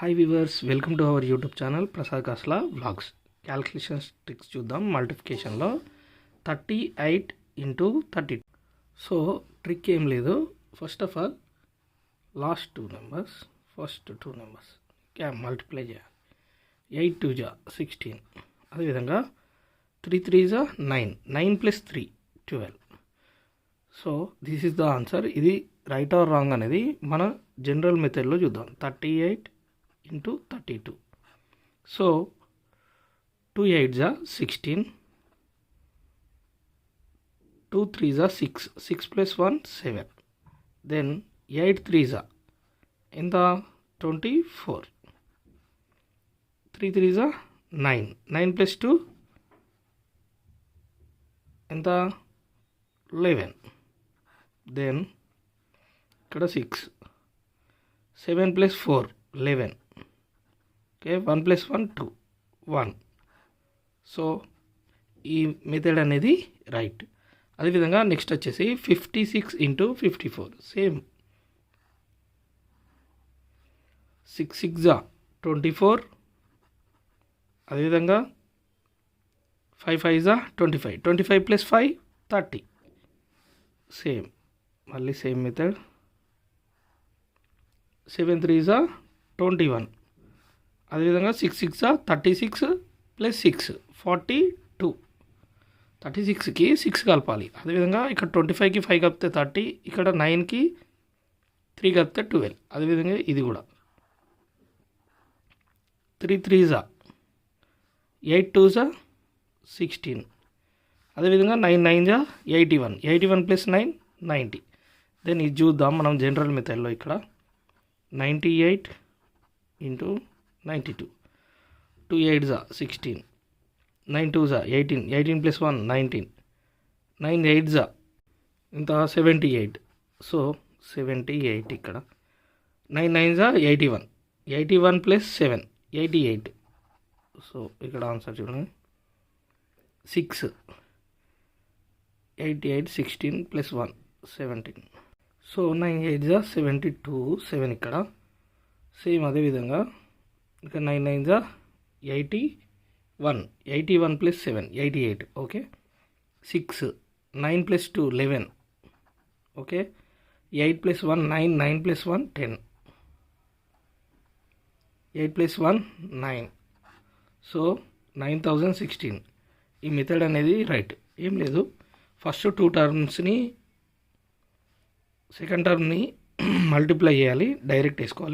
Hi viewers, welcome to our YouTube channel Prasad Kasla vlogs. Calculations tricks చూద్దాం. మల్టిప్లికేషన్లో 38 into 32. So trick ఏం లేదు. First of all last first two numbers multiply చేయాలి. 8 2 16. అదేవిధంగా 3 3 9. 9 + 3 12. So this is the answer. ఇది right are wrong అనేది మన general మెథడ్లో చూద్దాం. 38 ఇంటూ 32. సో 2 8 16, 2 3 6, 6 + 1 7, దెన్ 8 3 ఎంత 24, 3 3 9, 9 + 2 ఎంత 11, దెన్ ఇక్కడ 6, 7 + 4 11. ఓకే, 1 + 1 2 1. సో ఈ మెథడ్ అనేది రైట్. అదేవిధంగా నెక్స్ట్ వచ్చేసి 56 ఇంటూ 54. సేమ్ 6 6 24. అదేవిధంగా 5 5 25. 25 + 5 30. సేమ్ మళ్ళీ సేమ్ మెథడ్. 7 3 21. అదేవిధంగా 6 6 36 + 6 42. 36కి 6 కలపాలి. అదేవిధంగా ఇక్కడ 25కి 5 కలిపితే 30, ఇక్కడ 9కి 3 కలిపితే 12. అదేవిధంగా ఇది కూడా 3 3 8 2 16. అదేవిధంగా 9 9 81. 81 + 9 90. దెన్ ఇది చూద్దాం మనం జనరల్ మెథడ్లో. ఇక్కడ 98 ఇంటూ 92. 2 8 16, 9 2 18, 18 + 1 19, 9 8 ఇంత 78. సో 78 ఇక్కడ 9 9 81, 81 + 7 88. సో ఇక్కడ ఆన్సర్ చూడండి 6, 88 16 + 1 17. సో 9 8 72, 7 ఇక్కడ. సేమ్ అదేవిధంగా ఇక 9 9 81, 81 + 7 88. ఓకే, 6, 9 + 2 11. ఓకే, 8 + 1 9, 9 + 1 10, 8 + 1 9. సో 9016. ఈ మెథడ్ అనేది రైట్. ఏం లేదు, ఫస్ట్ 2 టర్మ్స్ని సెకండ్ టర్మ్ని మల్టిప్లై చేయాలి, డైరెక్ట్ వేసుకోవాలి.